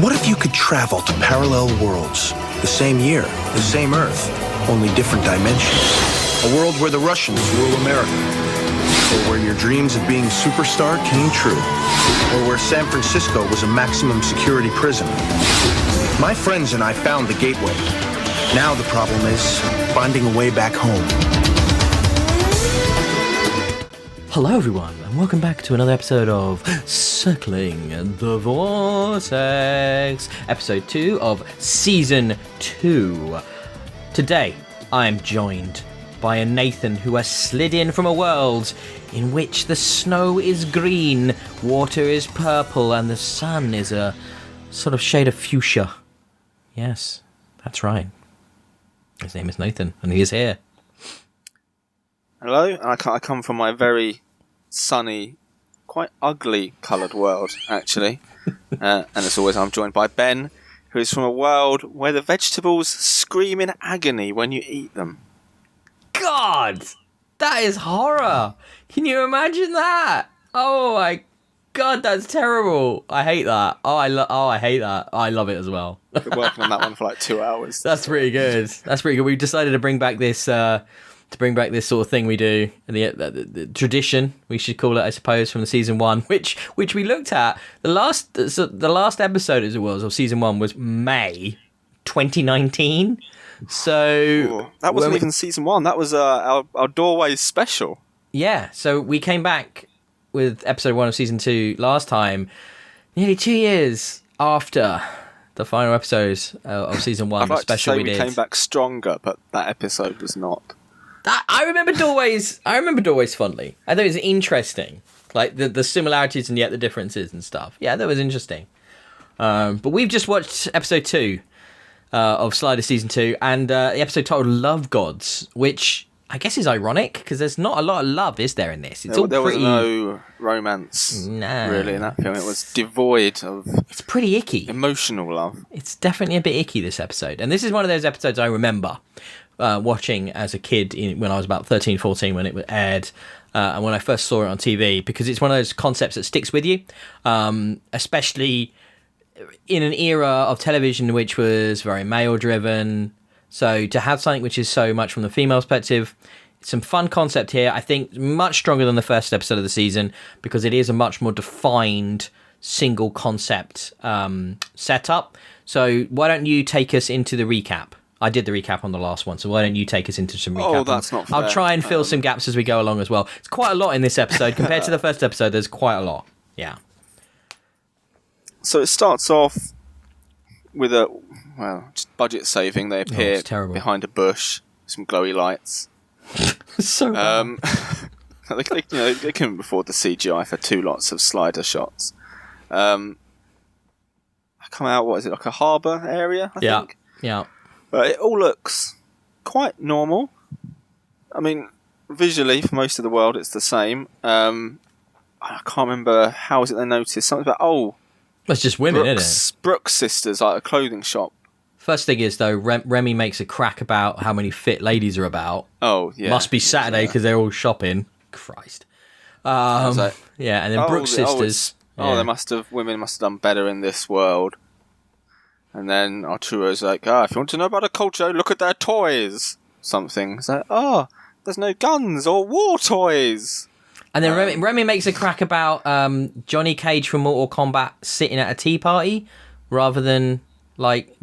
What if you could travel to parallel worlds? The same year, the same Earth, only different dimensions. A world where the Russians rule America. Or where your dreams of being superstar came true. Or where San Francisco was a maximum security prison. My friends and I found the gateway. Now the problem is finding a way back home. Hello everyone, and welcome back to another episode of Circling the Vortex, episode 2 of Season 2. Today, I am joined by a Nathan who has slid in from a world in which the snow is green, water is purple, and the sun is a sort of shade of fuchsia. Yes, that's right. His name is Nathan, and he is here. Hello, I come from my very sunny, quite ugly coloured world, actually. And as always, I'm joined by Ben, who is from a world where the vegetables scream in agony when you eat them. God! That is horror! Can you imagine that? Oh my God, that's terrible. I hate that. I hate that. I love it as well. I've been working on that one for like 2 hours. That's pretty good. That's pretty good. We've decided to bring back this sort of thing we do, the tradition we should call it, I suppose, from the season 1, which we looked at. The last episode, as it was, of season 1 was May 2019. So that wasn't even season 1. That was our Doorways special. Yeah. So we came back with episode 1 of season 2 last time, nearly 2 years after the final episodes of season 1. I'd like special to say we did. Came back stronger, but that episode was not. I remember Doorways fondly. I thought it was interesting, like the similarities and yet the differences and stuff. Yeah, that was interesting. But we've just watched episode 2 of Slider season 2, and the episode titled "Love Gods," which I guess is ironic because there's not a lot of love, is there, in this? There was no romance, really, in that film. It was devoid of. It's pretty icky. Emotional love. It's definitely a bit icky, this episode, and this is one of those episodes I remember watching as a kid when I was about 13, 14 when it aired, and when I first saw it on TV, because it's one of those concepts that sticks with you, especially in an era of television which was very male-driven. So to have something which is so much from the female perspective, it's some fun concept here. I think much stronger than the first episode of the season because it is a much more defined single concept setup. So why don't you take us into the recap? I did the recap on the last one, so why don't you take us into some recap? Oh, that's not fair. I'll try and fill some gaps as we go along as well. It's quite a lot in this episode. Compared to the first episode, there's quite a lot. Yeah. So it starts off with just budget saving. They appear behind a bush, some glowy lights. So bad. They couldn't afford the CGI for 2 lots of slider shots. I come out, what is it, like a harbour area, I think? Yeah. But it all looks quite normal. I mean, visually, for most of the world, it's the same. I can't remember, how is it they noticed? Something about, it's just women, isn't it? Brooks Sisters, like a clothing shop. First thing is, though, Remy makes a crack about how many fit ladies are about. Oh, yeah. Must be Saturday because they're all shopping. Christ. And then Brooks Sisters. Women must have done better in this world. And then Arturo's like, if you want to know about a culture, look at their toys. Something. It's like, there's no guns or war toys. And then Remy makes a crack about Johnny Cage from Mortal Kombat sitting at a tea party rather than, like,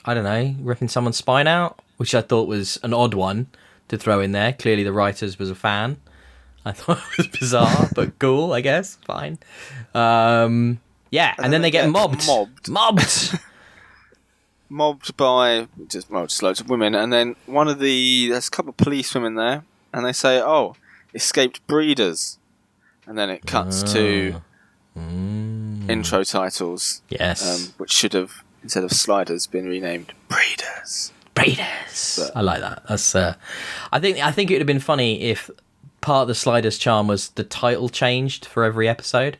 I don't know, ripping someone's spine out, which I thought was an odd one to throw in there. Clearly the writers was a fan. I thought it was bizarre, but cool, I guess. Fine. And then they get mobbed. Mobbed by just loads of women, and then there's a couple of police women there, and they say, escaped breeders, and then it cuts to intro titles. Yes, which should have, instead of Sliders, been renamed Breeders. But I like that. That's I think it would have been funny if part of the Sliders charm was the title changed for every episode,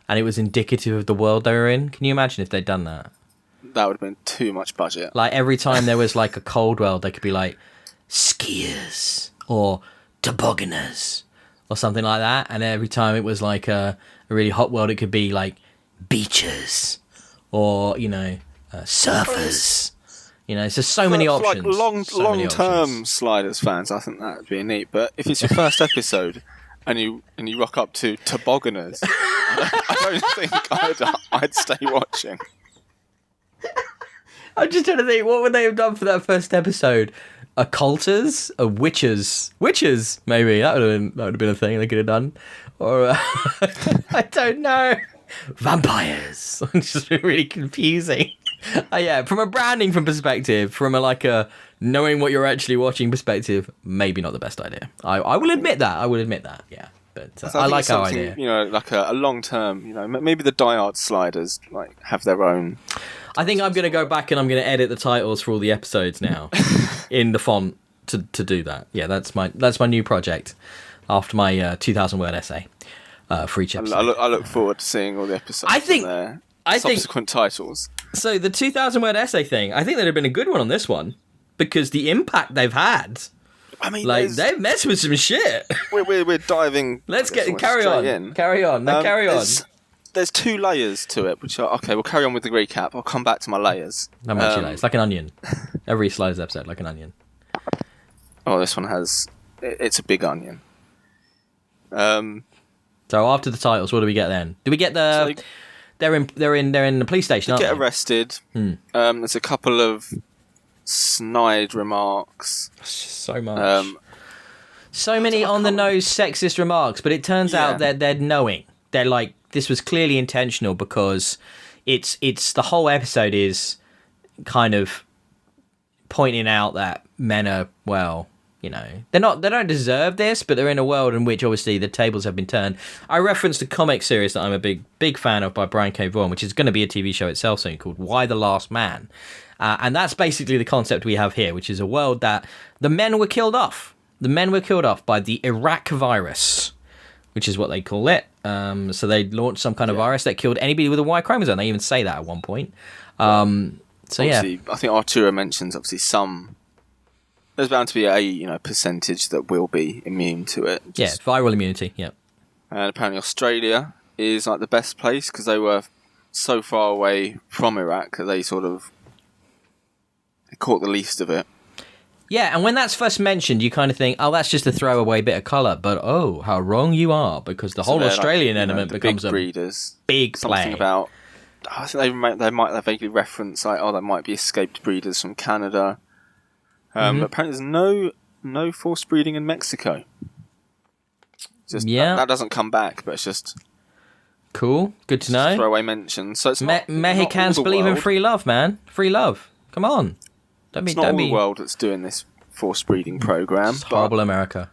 and it was indicative of the world they were in. Can you imagine if they'd done that? That would have been too much budget. Like every time there was like a cold world, they could be like skiers or tobogganers or something like that. And every time it was like a really hot world, it could be like beaches or surfers. There's just so many options. Like long-term Sliders fans, I think that would be neat. But if it's your first episode and you rock up to tobogganers, I don't think I'd stay watching. I'm just trying to think, what would they have done for that first episode? Occulters? Witches? Witches, maybe. That would have been a thing they could have done. Or, I don't know. Vampires. It's just really confusing. Yeah, from a branding perspective, from a knowing what you're actually watching perspective, maybe not the best idea. I will admit that. Yeah, but I like our idea. Like a long term. Maybe the diehard Sliders have their own. I think I'm going to go back and I'm going to edit the titles for all the episodes now in the font to do that. Yeah, that's my new project after my 2,000 word essay for each episode. I look forward to seeing all the episodes. I think subsequent titles. So the 2,000 word essay thing, I think that'd have been a good one on this one because the impact they've had. I mean, they've messed with some shit. We're diving. Let's carry on. Carry on. There's 2 layers to it, which are okay. We'll carry on with the recap. I'll come back to my layers. How much you like? It's like an onion. Every Sliders episode, like an onion. Oh, this one has. It's a big onion. So after the titles, what do we get then? Do we get the? They're in the police station. They get arrested. There's a couple of snide remarks. So much. So many on the nose sexist remarks, but it turns out that they're knowing. They're like, this was clearly intentional because it's the whole episode is kind of pointing out that men are, they don't deserve this, but they're in a world in which obviously the tables have been turned. I referenced a comic series that I'm a big fan of by Brian K. Vaughan, which is going to be a TV show itself soon, called Why the Last Man. And that's basically the concept we have here, which is a world that the men were killed off. The men were killed off by the Iraq virus, which is what they call it. So they launched some kind of virus that killed anybody with a Y chromosome. They even say that at one point. I think Arturo mentions obviously there's bound to be a percentage that will be immune to it. Viral immunity. Yeah. And apparently Australia is the best place because they were so far away from Iraq that they caught the least of it. Yeah, and when that's first mentioned, you kind of think, oh, that's just a throwaway bit of colour. But, oh, how wrong you are, because the whole Australian element becomes a big play. Something about, I think they might vaguely reference, there might be escaped breeders from Canada. But apparently there's no forced breeding in Mexico. That doesn't come back, but it's just... Cool, good to know. Throwaway mention. So it's Mexicans believe in free love, man. Free love. Come on. It's not all the world that's doing this forced breeding program. It's horrible America.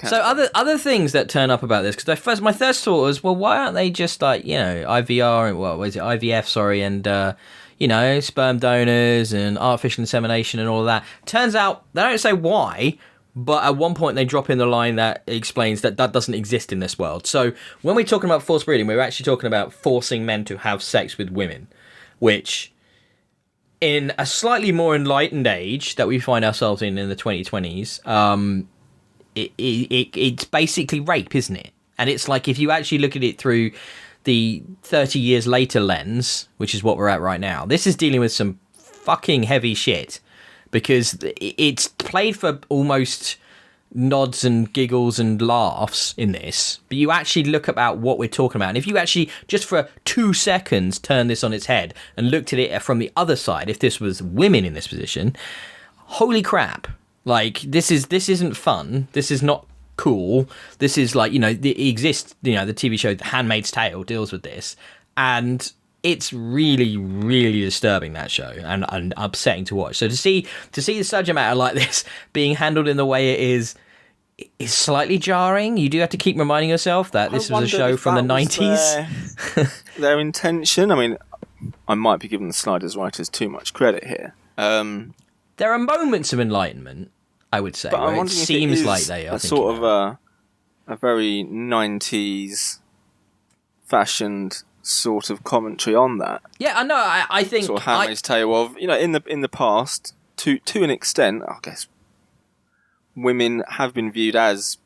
So other things that turn up about this, because my first thought was, well, why aren't they just IVR and IVF, and sperm donors and artificial insemination and all of that. Turns out they don't say why, but at one point they drop in the line that explains that doesn't exist in this world. So when we're talking about forced breeding, we're actually talking about forcing men to have sex with women, which in a slightly more enlightened age that we find ourselves in the 2020s, it's basically rape, isn't it? And it's like, if you actually look at it through the 30 years later lens, which is what we're at right now, this is dealing with some fucking heavy shit, because it's played for almost nods and giggles and laughs in this, but you actually look about what we're talking about, and if you actually just for 2 seconds turn this on its head and looked at it from the other side, if this was women in this position, holy crap, this isn't fun, this is not cool, this is it exists, the TV show The Handmaid's Tale deals with this, and it's really, really disturbing, that show, and upsetting to watch. So to see the subject matter like this being handled in the way it is slightly jarring. You do have to keep reminding yourself that this was a show from the 90s. Their intention. I mean, I might be giving the Sliders writers too much credit here. There are moments of enlightenment, I would say, where it seems like they are sort of a very 90s fashioned sort of commentary on that. Yeah, I know. I think sort of Handmaid's Tale of in the past to an extent, I guess, women have been viewed as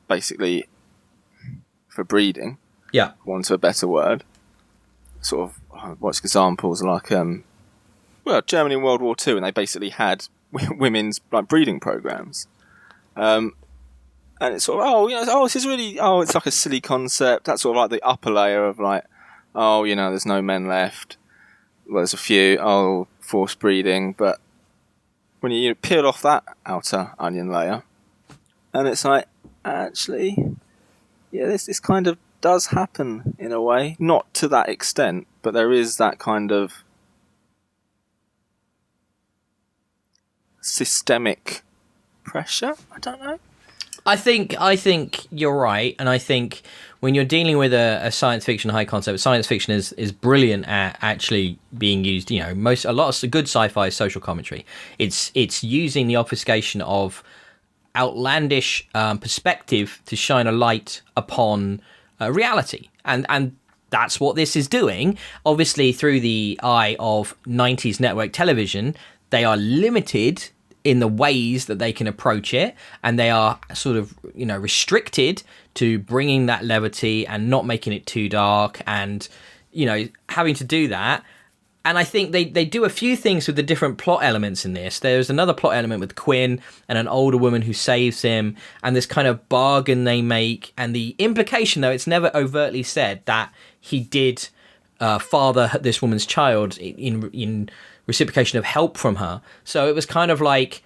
basically for breeding. Yeah, for want of a better word. sort of what's examples like Germany in World War Two, and they basically had women's like breeding programs. And it's sort of this is really it's like a silly concept. That's sort of like the upper layer of like there's no men left. Well, there's a few forced breeding, but when you peel off that outer onion layer, and it's like actually, this kind of does happen in a way, not to that extent, but there is that kind of systemic pressure. I don't know. I think you're right, and I think when you're dealing with a science fiction high concept, science fiction is brilliant at actually being used. A lot of good sci-fi is social commentary. It's using the obfuscation of outlandish perspective to shine a light upon reality, and that's what this is doing. Obviously, through the eye of 90s network television, they are limited in the ways that they can approach it, and they are sort of restricted to bringing that levity and not making it too dark, and having to do that. And I think they do a few things with the different plot elements in this. There's another plot element with Quinn and an older woman who saves him, and this kind of bargain they make, and the implication, though it's never overtly said, that he did father this woman's child in reciprocation of help from her. So it was kind of like,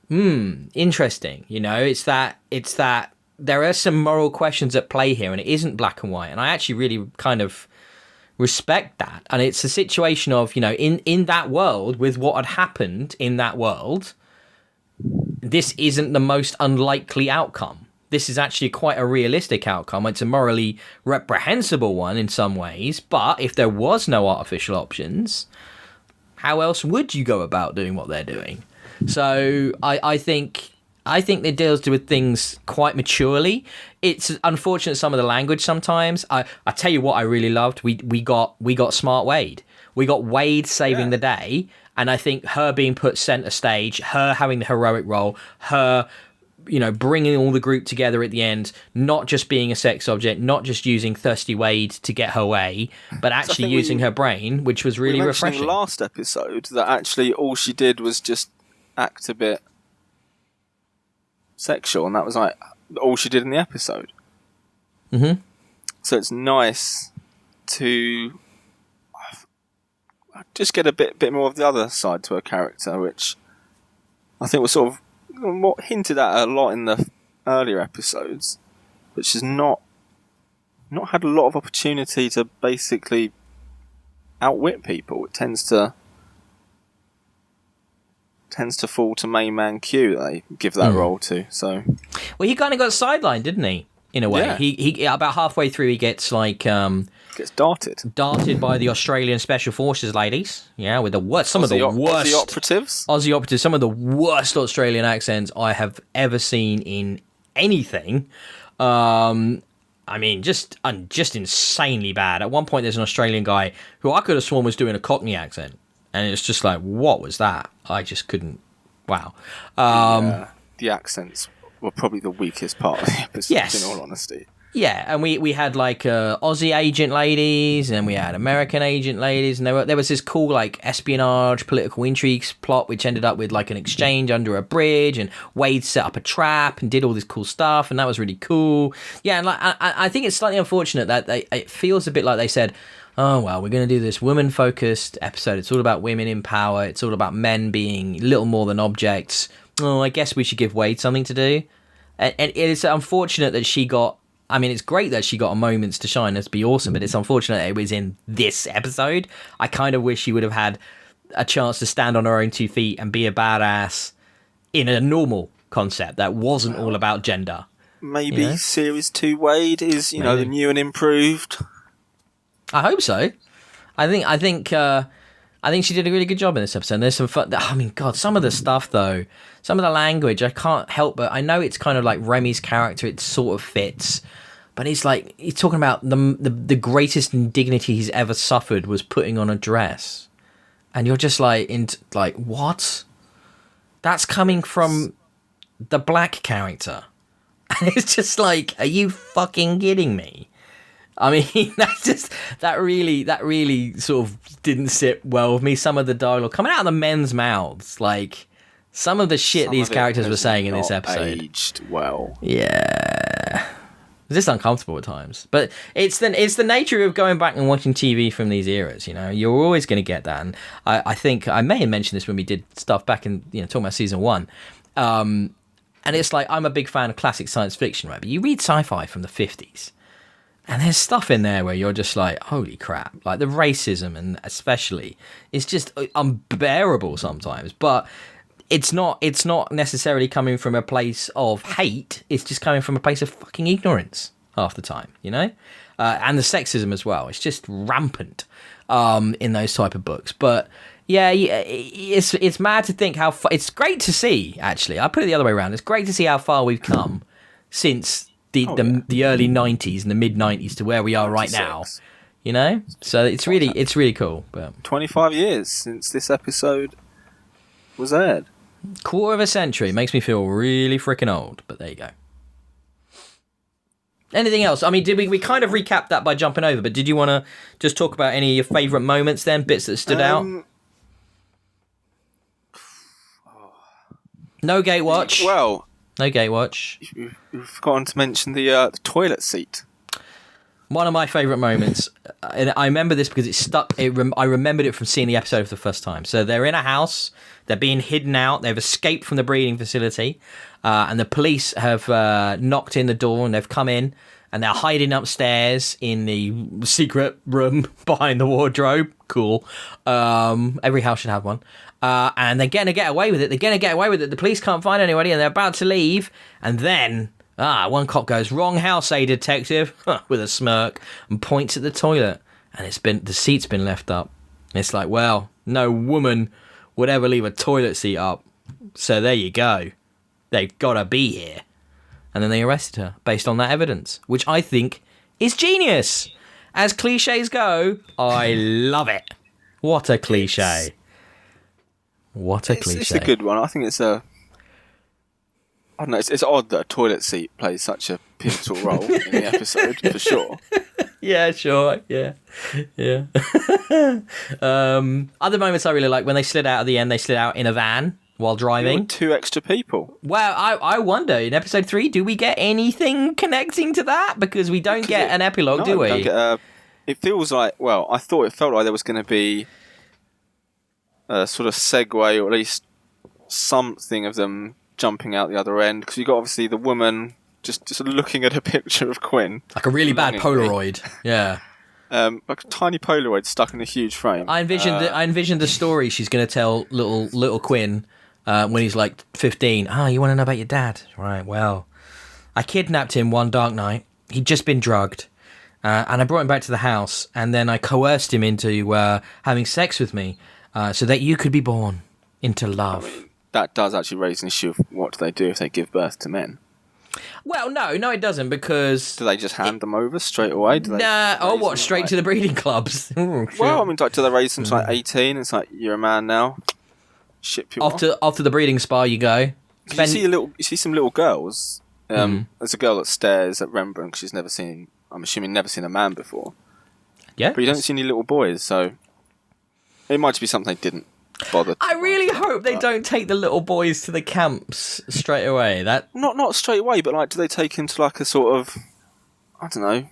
interesting. It's that there are some moral questions at play here, and it isn't black and white. And I actually really kind of respect that. And it's a situation of, in that world, with what had happened in that world, this isn't the most unlikely outcome. This is actually quite a realistic outcome. It's a morally reprehensible one in some ways, but if there was no artificial options, how else would you go about doing what they're doing? So I think it deals with things quite maturely. It's unfortunate, some of the language sometimes. I tell you what I really loved. We got Smart Wade. We got Wade saving the day, and I think her being put center stage, her having the heroic role, her bringing all the group together at the end, not just being a sex object, not just using Thirsty Wade to get her way, but actually using her brain, which was really refreshing. In the last episode, that actually all she did was just act a bit sexual, and that was like all she did in the episode. Mm-hmm. So it's nice to just get a bit more of the other side to her character, which I think was sort of more hinted at a lot in the earlier episodes, but she's not had a lot of opportunity to basically outwit people. It tends to fall to main man Q that they give that role to. So, well, he kind of got sidelined, didn't he? In a way, he about halfway through, he gets gets darted by the Australian Special Forces ladies. Yeah, with the worst, some of the worst Aussie operatives, some of the worst Australian accents I have ever seen in anything. I mean, just insanely bad. At one point, there's an Australian guy who I could have sworn was doing a Cockney accent, and it's just like, what was that? I just couldn't. Wow. The accents were probably the weakest part of the episode, in all honesty. Yeah, and we had Aussie agent ladies, and we had American agent ladies, and there was this cool espionage, political intrigues plot, which ended up with an exchange under a bridge, and Wade set up a trap and did all this cool stuff, and that was really cool. Yeah, and I think it's slightly unfortunate that it feels a bit like they said, oh, well, we're going to do this woman-focused episode. It's all about women in power. It's all about men being little more than objects. Oh, I guess we should give Wade something to do. And it is unfortunate that she got... I mean, it's great that she got a moments to shine. That'd be awesome. But it's unfortunate that it was in this episode. I kind of wish she would have had a chance to stand on her own 2 feet and be a badass in a normal concept that wasn't all about gender. Maybe Series 2 Wade is, the new and improved... I hope so. I think she did a really good job in this episode. There's some fun. I mean, God, some of the stuff though, some of the language, I can't help but I know it's kind of like Remy's character. It sort of fits, but he's talking about the greatest indignity he's ever suffered was putting on a dress, and you're just what? That's coming from the black character, and it's just are you fucking kidding me? I mean, that really sort of didn't sit well with me. Some of the dialogue coming out of the men's mouths, like some of the shit these characters were saying in this episode, aged well. Yeah, it's just uncomfortable at times. But it's the nature of going back and watching TV from these eras. You know, you're always going to get that. And I think I may have mentioned this when we did stuff back in talking about season 1. And it's like I'm a big fan of classic science fiction, right? But you read sci-fi from the 50s. And there's stuff in there where you're just like, holy crap. Like the racism, and especially, is just unbearable sometimes. But it's not necessarily coming from a place of hate. It's just coming from a place of fucking ignorance half the time, you know? And the sexism as well. It's just rampant in those type of books. But yeah, it's mad to think how it's great to see, actually. I put it the other way around. It's great to see how far we've come since the early 90s and the mid 90s to where we are right now, you know. So it's really cool. But 25 years since this episode was aired. Quarter of a century makes me feel really freaking old. But there you go. Anything else? I mean, did we kind of recap that by jumping over? But did you want to just talk about any of your favourite moments then, bits that stood out? No gate watch. Well. No gate watch. You've forgotten to mention the toilet seat. One of my favourite moments, and I remember this because it stuck. I remembered it from seeing the episode for the first time. So they're in a house, they're being hidden out, they've escaped from the breeding facility, and the police have knocked in the door and they've come in, and they're hiding upstairs in the secret room behind the wardrobe. Cool. Every house should have one. And they're going to get away with it. The police can't find anybody, and they're about to leave. And then, one cop goes, "Wrong house, detective," with a smirk, and points at the toilet. And the seat's been left up. And it's like, well, no woman would ever leave a toilet seat up. So there you go. They've got to be here. And then they arrested her based on that evidence, which I think is genius. As cliches go, I love it. What a cliche. What a cliche. It's a good one. I think it's I don't know, it's odd that a toilet seat plays such a pivotal role in the episode, for sure. Yeah, sure. Yeah. Other moments I really like, when they slid out at the end, they slid out in a van while driving. 2 extra people. Well, I wonder, in episode 3, do we get anything connecting to that? Because we don't get an epilogue, do we? Don't get it feels like, well, it felt like there was going to be a sort of segue, or at least something of them jumping out the other end, because you got obviously the woman just looking at a picture of Quinn, like a really bad Polaroid. Yeah. Like a tiny Polaroid stuck in a huge frame. I envisioned the story she's going to tell little Quinn when he's like 15. You want to know about your dad? Right. Well, I kidnapped him one dark night. He'd just been drugged, and I brought him back to the house, and then I coerced him into having sex with me, so that you could be born into love. I mean, that does actually raise an issue of what do they do if they give birth to men. Well, no, it doesn't, because... Do they just hand them over straight away? Straight to the breeding clubs? Ooh, sure. Well, I mean, do they raise them to like 18? It's like, you're a man now. Ship you off. Off to the breeding spa you go. You see some little girls. There's a girl that stares at Rembrandt because she's never seen a man before. Yeah. But you don't see any little boys, so it might be something they didn't bother. I really hope they don't take the little boys to the camps straight away. That not straight away, but like, do they take him to like a sort of, I don't know,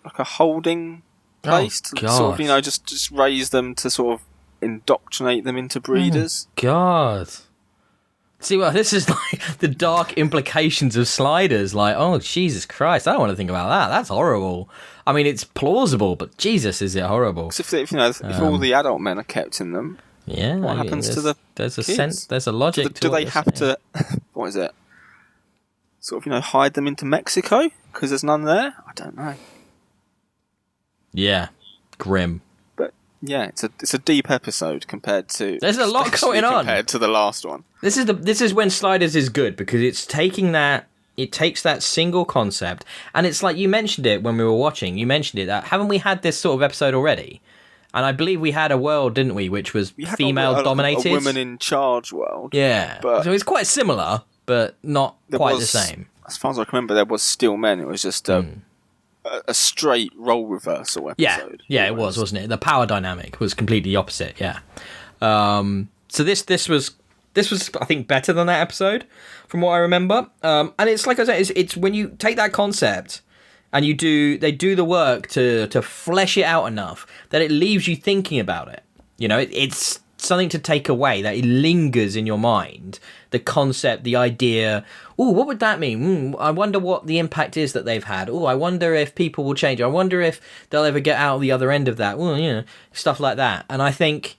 like a holding place to sort of, just raise them to sort of indoctrinate them into breeders? Oh, God. See, well, this is like the dark implications of Sliders. Like, oh, Jesus Christ, I don't want to think about that. That's horrible. I mean, it's plausible, but Jesus, is it horrible? If all the adult men are kept in them, yeah, what happens to the There's a kids? sense. There's a logic. Do they have to? What is it? Sort of, hide them into Mexico because there's none there. I don't know. Yeah, grim. But yeah, it's a deep episode compared to. There's a lot going on compared to the last one. This is when Sliders is good, because it's taking that. It takes that single concept, and it's like you mentioned it when we were watching. You mentioned it that haven't we had this sort of episode already? And I believe we had a world, didn't we, which was female dominated, a women in charge world. Yeah, so it's quite similar, but not quite the same. As far as I can remember, there was still men. It was just a straight role reversal episode. Yeah, it was, wasn't it? The power dynamic was completely the opposite. Yeah. So this was I think better than that episode from what I remember. And it's like I said, it's when you take that concept and they do the work to flesh it out enough that it leaves you thinking about it. You know, it's something to take away, that it lingers in your mind. The concept, the idea. Oh, what would that mean? I wonder what the impact is that they've had. Oh, I wonder if people will change. I wonder if they'll ever get out the other end of that. Well, you know, stuff like that. And I think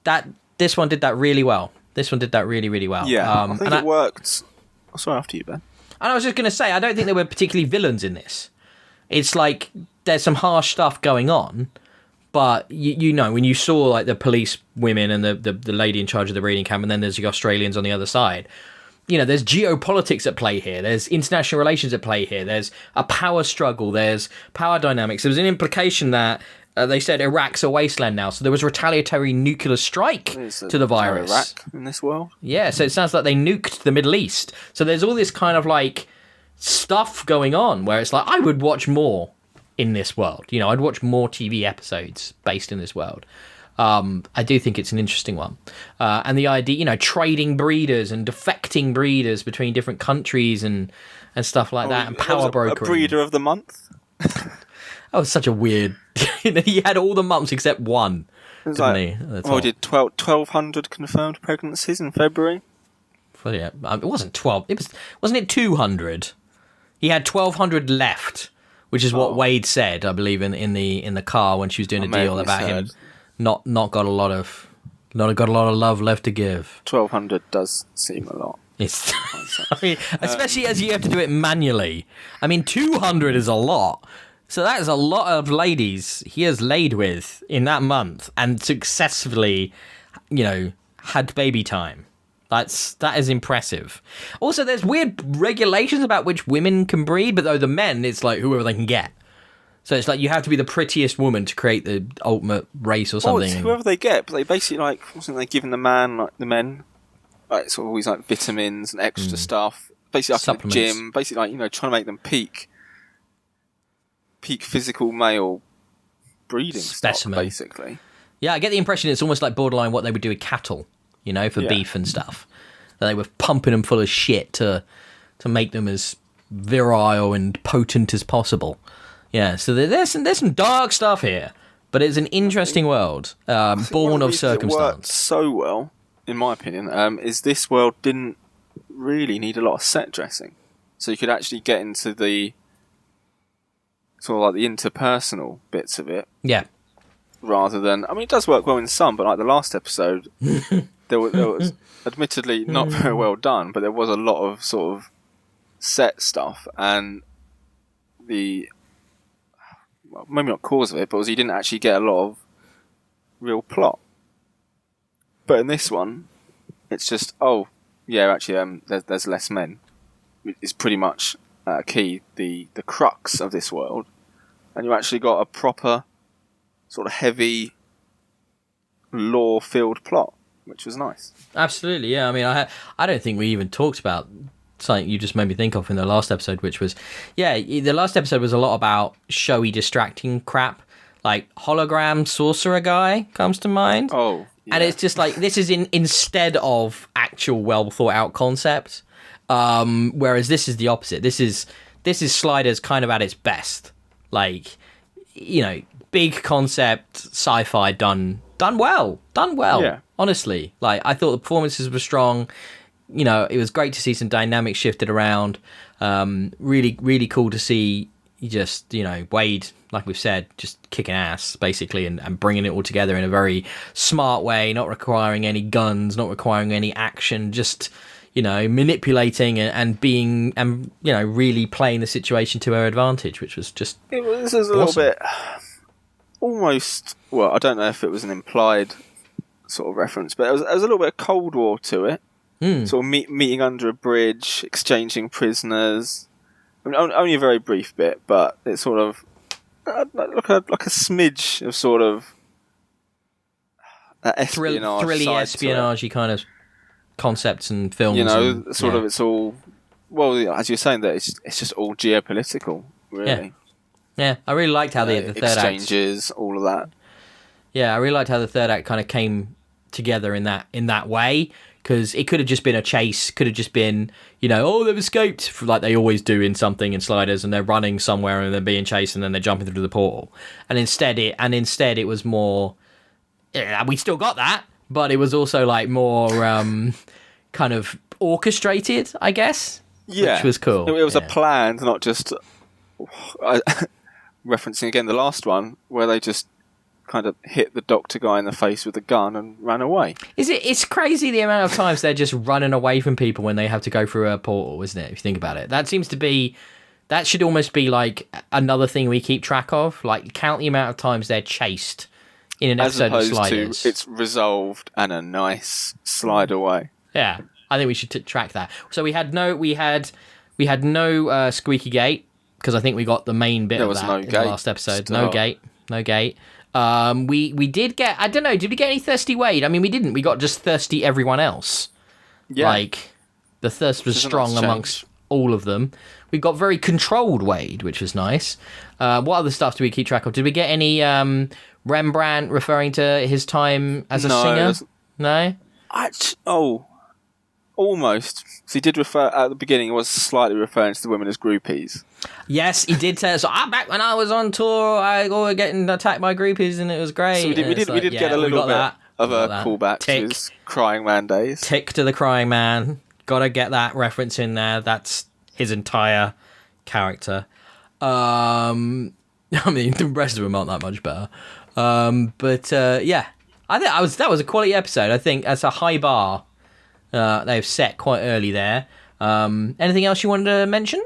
that this one did that really well. This one did that really, really well. Yeah, I think it worked. Oh, sorry, after you, Ben. And I was just going to say, I don't think there were particularly villains in this. It's like there's some harsh stuff going on, but you know, when you saw like the police women and the lady in charge of the reading camp, and then there's the Australians on the other side, you know, there's geopolitics at play here. There's international relations at play here. There's a power struggle. There's power dynamics. There was an implication that they said Iraq's a wasteland now, so there was retaliatory nuclear strike to the virus. Iraq in this world? Yeah, so it sounds like they nuked the Middle East. So there's all this kind of like stuff going on where it's like, I would watch more in this world. You know, I'd watch more TV episodes based in this world. I do think it's an interesting one. And the idea, you know, trading breeders and defecting breeders between different countries and stuff like that, and power brokering. A breeder of the month? That was such a weird... He had all the months except one, didn't he? He did 1,200 confirmed pregnancies in February. Well, yeah, it wasn't 12. Wasn't it 200? He had 1,200 left, which is what Wade said, I believe, in the car when she was doing a deal about him not got a lot of love left to give. 1,200 does seem a lot. It's, I mean, especially as you have to do it manually. I mean, 200 is a lot. So that is a lot of ladies he has laid with in that month and successfully, you know, had baby time. That is impressive. Also, there's weird regulations about which women can breed, but though the men, it's like whoever they can get. So it's like you have to be the prettiest woman to create the ultimate race or something. It's whoever they get, but they basically wasn't they giving the men, like sort of always like vitamins and extra stuff, basically like in the gym, basically like, you know, trying to make them peak physical male breeding specimen, stock, basically. Yeah, I get the impression it's almost like borderline what they would do with cattle, you know, for beef and stuff. That they were pumping them full of shit to make them as virile and potent as possible. Yeah, so there's some dark stuff here, but it's an interesting world, born of circumstance. It worked so well, in my opinion, is this world didn't really need a lot of set dressing, so you could actually get into the sort of like the interpersonal bits of it. Yeah. Rather than, I mean, it does work well in some, but like the last episode, there was admittedly not very well done, but there was a lot of sort of set stuff, and maybe not cause of it, but was you didn't actually get a lot of real But in this one, it's just, there's less men. It's pretty much key, the crux of this world. And you actually got a proper, sort of heavy, lore-filled plot, which was nice. Absolutely, yeah. I mean, I don't think we even talked about something you just made me think of in the last episode, which was, the last episode was a lot about showy, distracting crap. Like, hologram sorcerer guy comes to mind. Oh, yeah. And it's just like, this is instead of actual well-thought-out concept. Whereas this is the opposite. This is Sliders kind of at its best. Like, you know, big concept, sci-fi done well. Yeah. Honestly. Like, I thought the performances were strong. You know, it was great to see some dynamics shifted around. Really, really cool to see just, you know, Wade, like we've said, just kicking ass, basically, and bringing it all together in a very smart way, not requiring any guns, not requiring any action, just, you know, manipulating and being, and, you know, really playing the situation to her advantage, which was just this is a little bit, almost, well, I don't know if it was an implied sort of reference, but there was a little bit of Cold War to it. Sort of meeting under a bridge, exchanging prisoners. I mean, only a very brief bit, but it's sort of like a smidge of sort of espionage, thrilly espionage kind of concepts and films. You know, sort of it's all, well, as you're saying, that it's just all geopolitical, really. Yeah, I really liked how the third act... exchanges, all of that. Yeah, I really liked how the third act kind of came together in that way, because it could have just been a chase, could have just been, oh, they've escaped, like they always do in something in Sliders, and they're running somewhere and they're being chased and then they're jumping through the portal. And instead it was more, we still got that, but it was also like more kind of orchestrated, I guess. Yeah, which was cool. It was a planned, not just referencing again the last one where they just kind of hit the doctor guy in the face with a gun and ran away. It's crazy the amount of times they're just running away from people when they have to go through a portal, isn't it? If you think about it, that should almost be like another thing we keep track of. Like, count the amount of times they're chased in an episode of Sliders. As opposed to it's resolved and a nice slide away. Yeah, I think we should track that. So we had no squeaky gate, because I think we got the main bit of that in the last episode. No gate. We did get, I don't know, did we get any Thirsty Wade? I mean, we didn't. We got just Thirsty everyone else. Yeah. Like, the thirst was strong amongst all of them. We got very controlled Wade, which was nice. What other stuff do we keep track of? Did we get any Rembrandt referring to his time as a singer? No? Almost. So he did refer, at the beginning, he was slightly referring to the women as groupies. Yes, he did say, so back when I was on tour, I was getting attacked by groupies and it was great. So we did get a little bit of a callback to his Crying Man days. Tick to the Crying Man. Gotta get that reference in there. That's his entire character. I mean, the rest of them aren't that much better. Yeah. I think that was a quality episode. I think that's a high bar they've set quite early there. Anything else you wanted to mention?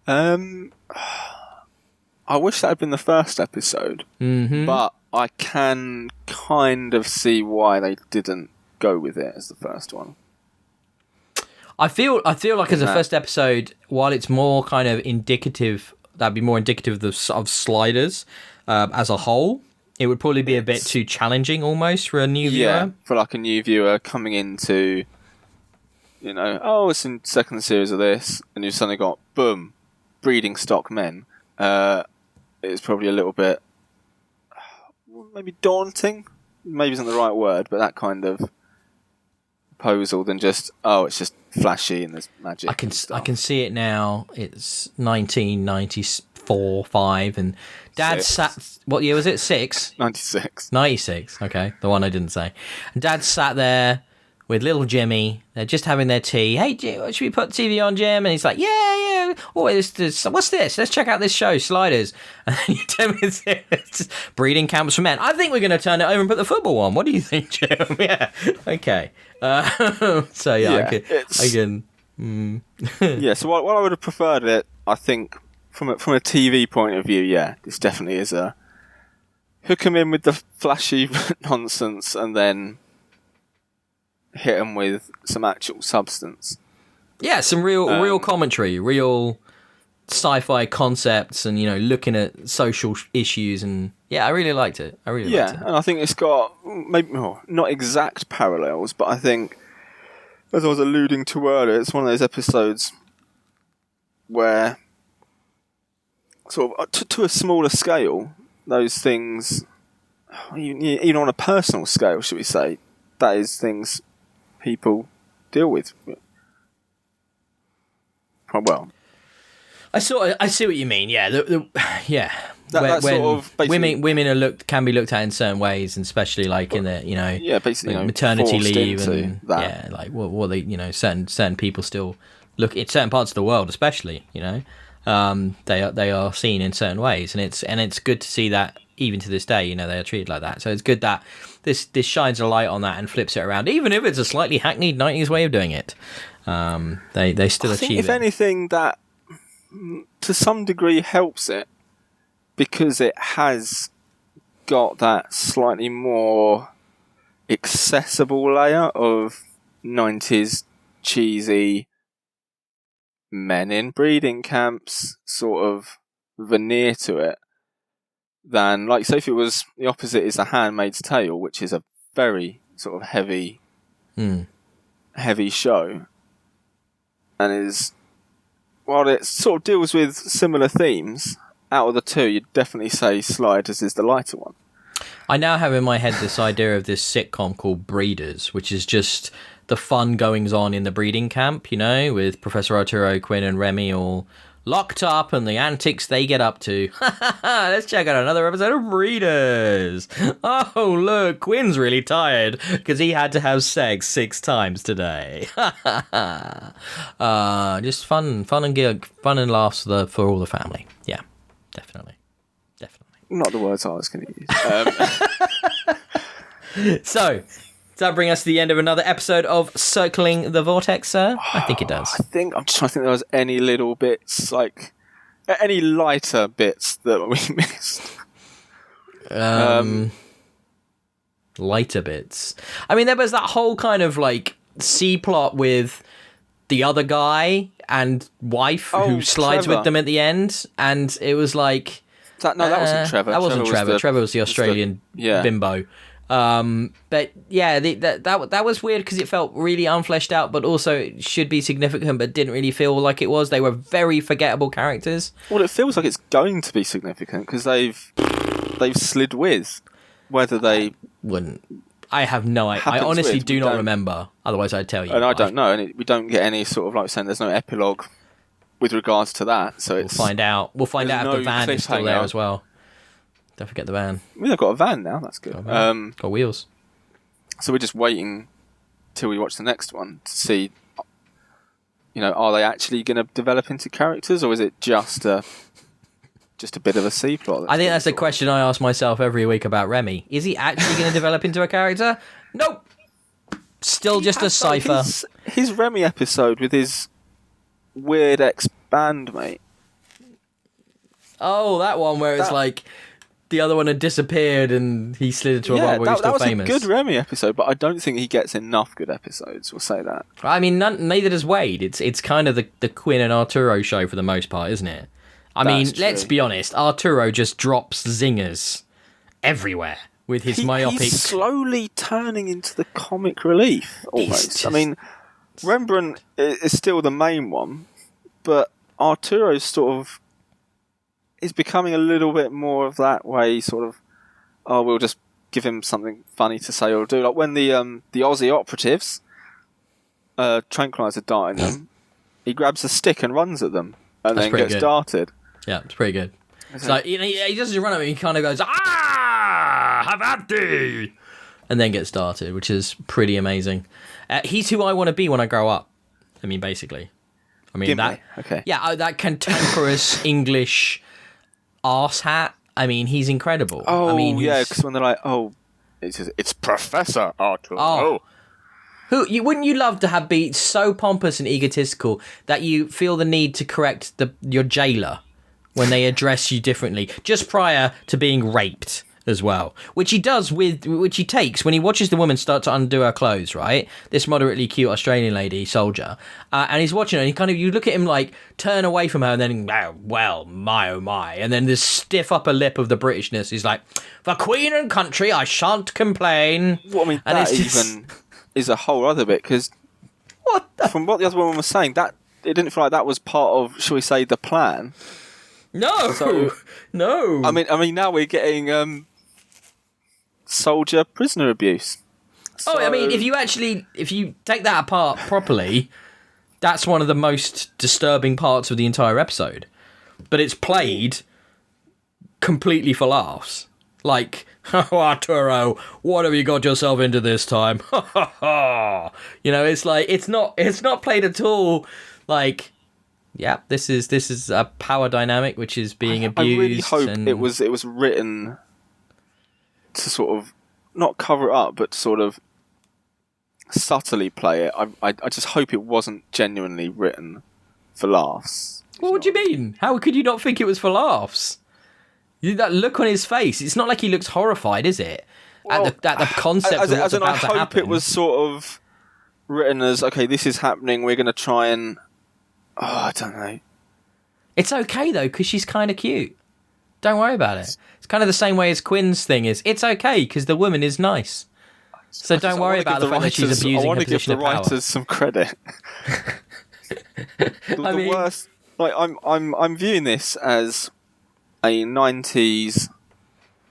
I wish that had been the first episode, but I can kind of see why they didn't go with it as the first one. I feel like as a first episode, while it's more kind of indicative, that'd be more indicative of Sliders as a whole. It would probably be a bit too challenging almost for a new viewer. Yeah, for like a new viewer coming into, it's in second series of this, and you've suddenly got, boom, breeding stock men. It's probably a little bit, maybe daunting, maybe isn't the right word, but that kind of proposal than just, it's just flashy and there's magic. I can see it now. It's 1994, 5, and Dad sat. What year was it? 6? 96. 96. Okay, the one I didn't say. And Dad sat there with little Jimmy. They're just having their tea. Hey, should we put TV on, Jim? And he's like, yeah. Oh, what's this? Let's check out this show, Sliders. And then you tell me it's breeding camps for men. I think we're going to turn it over and put the football on. What do you think, Jim? Yeah. Okay. So yeah, I can. Yeah. So what I would have preferred it, I think, from a TV point of view, this definitely is a hook 'em in with the flashy nonsense and then hit them with some actual substance. Yeah, some real commentary, real sci-fi concepts, and looking at social issues, and I really liked it. Liked it. And I think it's got maybe not exact parallels, but I think, as I was alluding to earlier, it's one of those episodes where, sort of to a smaller scale, those things, even on a personal scale, should we say, that is things people deal with. Well, I see what you mean. Yeah, That when sort of women can be looked at in certain ways, and especially like in the basically maternity leave and that. what they certain people still look in certain parts of the world, especially they are seen in certain ways, and it's good to see that even to this day they are treated like that. So it's good that this shines a light on that and flips it around, even if it's a slightly hackneyed 90s way of doing it. They still achieve it. If anything, that to some degree helps it, because it has got that slightly more accessible layer of 90s cheesy men in breeding camps sort of veneer to it, than, like, say if it was the opposite is The Handmaid's Tale, which is a very sort of heavy show, and while it sort of deals with similar themes, out of the two, you'd definitely say Sliders is the lighter one. I now have in my head this idea of this sitcom called Breeders, which is just the fun goings on in the breeding camp, you know, with Professor Arturo, Quinn, and Remy all locked up and the antics they get up to. Let's check out another episode of Breeders. Oh, look, Quinn's really tired because he had to have sex 6 times today. Just fun and laughs for all the family. Yeah, definitely. Not the words I was going to use. So, does that bring us to the end of another episode of Circling the Vortex, sir? I think it does. I'm just trying to think there was any little bits, like, any lighter bits that we missed. Lighter bits. I mean, there was that whole kind of, like, C-plot with the other guy and wife who slides Trevor. with them at the end, and it was like... That wasn't Trevor. That wasn't Trevor. Trevor was the Australian bimbo. But yeah, that was weird because it felt really unfleshed out, but also it should be significant, but didn't really feel like it was. They were very forgettable characters. Well, it feels like it's going to be significant because they've slid with. Whether they wouldn't. I have no idea. I honestly do not remember. Otherwise, I'd tell you. And I don't know. And we don't get any sort of, like saying, there's no epilogue with regards to that. So it's, we'll find out. We'll find out if the van is still there as well. Don't forget the van. They've got a van now. That's good. Got wheels. So we're just waiting till we watch the next one to see, you know, are they actually going to develop into characters, or is it just a bit of a C plot? I think that's a question I ask myself every week about Remy. Is he actually going to develop into a character? Nope. Still just a cipher. His Remy episode with his weird ex-bandmate. Oh, that one where it's like the other one had disappeared and he slid into a bar where he's still famous. That was a good Remy episode, but I don't think he gets enough good episodes. We'll say that. I mean, neither does Wade. It's kind of the Quinn and Arturo show for the most part, isn't it? I mean, let's be honest. Arturo just drops zingers everywhere with his myopic... He's slowly turning into the comic relief, almost. I mean, Rembrandt is still the main one, but Arturo's sort of is becoming a little bit more of that way, sort of, we'll just give him something funny to say or do. Like when the Aussie operatives, tranquilizer dart in them, he grabs a stick and runs at them and then gets darted. Yeah, it's pretty good. So he doesn't run at me, he kind of goes, have at thee! And then gets started, which is pretty amazing. He's who I want to be when I grow up. I mean, basically. I mean, that cantankerous English arse hat. I mean, he's incredible. Oh, I mean, because when they're like, it's Professor Arthur. Wouldn't you love to be so pompous and egotistical that you feel the need to correct your jailer when they address you differently, just prior to being raped as well, which he takes when he watches the woman start to undo her clothes, right? This moderately cute Australian lady soldier, and he's watching her, and you look at him like turn away from her, and then well, my oh my, and then this stiff upper lip of the Britishness. He's like, for Queen and country, I shan't complain. Well, I mean, and that even is a whole other bit because from what the other woman was saying, that it didn't feel like that was part of, shall we say, the plan. No. I mean, now we're getting soldier prisoner abuse. So... I mean, if you take that apart properly, that's one of the most disturbing parts of the entire episode. But it's played completely for laughs. Like, Arturo, what have you got yourself into this time? You know, it's like it's not played at all like, yeah, this is a power dynamic which is being abused. I really hope it was written to sort of not cover it up, but sort of subtly play it. I just hope it wasn't genuinely written for laughs. What do you mean? How could you not think it was for laughs? That look on his face. It's not like he looks horrified, is it? Well, at the concept of what's about to happen. I hope it was sort of written as, okay, this is happening, we're going to try and... I don't know. It's okay, though, because she's kind of cute. Don't worry about it. It's kind of the same way as Quinn's thing is. It's okay, because the woman is nice. So don't worry about the fact that she's abusing her position of power. I want to give the writers some credit. The worst... Like, I'm viewing this as... a 90s...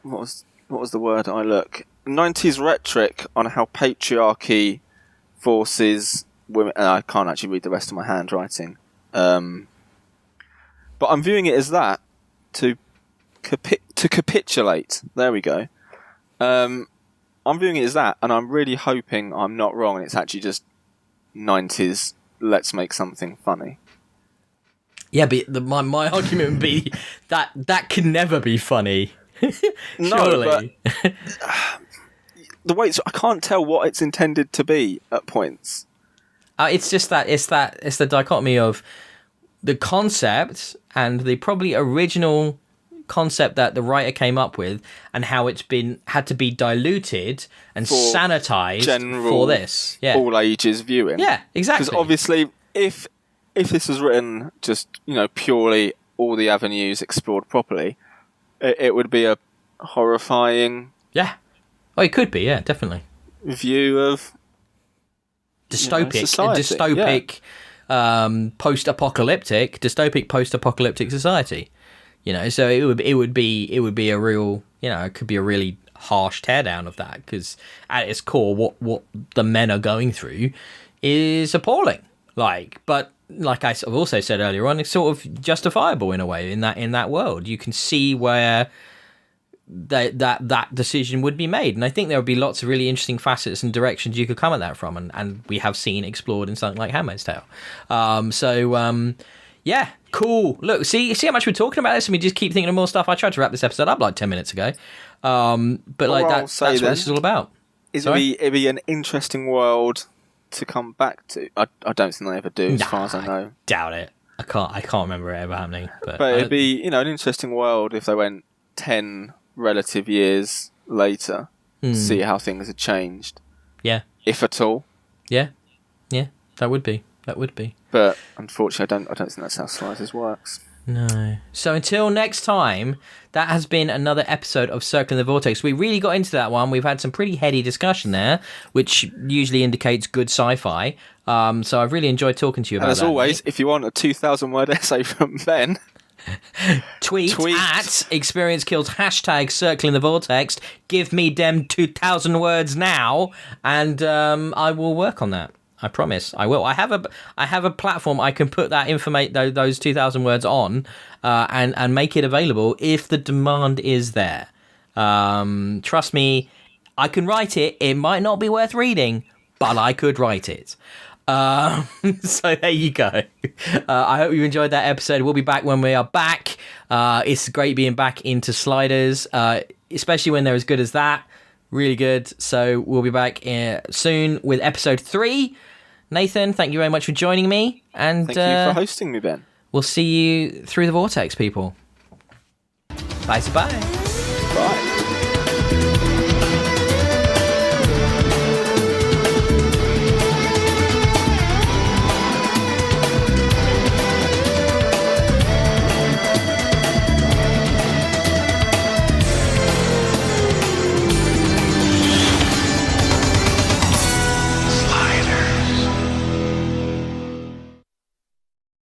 What was the word I look? 90s rhetoric on how patriarchy forces women... And I can't actually read the rest of my handwriting. But I'm viewing it as that, to capitulate. There we go. I'm viewing it as that, and I'm really hoping I'm not wrong, and it's actually just 90s, let's make something funny. Yeah, but my argument would be that can never be funny. No, but the way I can't tell what it's intended to be at points. It's just it's the dichotomy of the concept and the probably original concept that the writer came up with, and how it's had to be diluted and sanitized for this. Yeah, all ages viewing. Yeah, exactly. Because obviously, if this was written just purely all the avenues explored properly, it would be a horrifying. Yeah, oh, it could be. Yeah, definitely. View of dystopic, post-apocalyptic society. So it would be a real, it could be a really harsh teardown of that, because at its core, what the men are going through is appalling. But like I've also said earlier on, it's sort of justifiable in a way in that world. You can see where that decision would be made, and I think there would be lots of really interesting facets and directions you could come at that from, and we have seen explored in something like Handmaid's Tale. Yeah, cool. Look, see how much we're talking about this, and we just keep thinking of more stuff. I tried to wrap this episode up like 10 minutes ago, but that's what this is all about. It'd be an interesting world to come back to. I don't think they ever do, as far as I know. Doubt it. I can't remember it ever happening. But it'd be an interesting world if they went 10 relative years later to see how things had changed. Yeah, if at all. Yeah, that would be. But unfortunately, I don't think that's how Sliders works. No. So until next time, that has been another episode of Circling the Vortex. We really got into that one. We've had some pretty heady discussion there, which usually indicates good sci-fi. So I've really enjoyed talking to you about that. And as always, if you want a 2,000-word essay from Ben... Tweet at Experience Kills # Circling the Vortex. Give me them 2,000 words now, and I will work on that. I promise, I will. I have a platform I can put that those 2,000 words on, and make it available if the demand is there. Trust me, I can write it. It might not be worth reading, but I could write it. So there you go. I hope you enjoyed that episode. We'll be back when we are back. It's great being back into Sliders, especially when they're as good as that. Really good. So we'll be back soon with episode 3. Nathan, thank you very much for joining me. And thank you for hosting me, Ben. We'll see you through the vortex, people. Bye. Bye.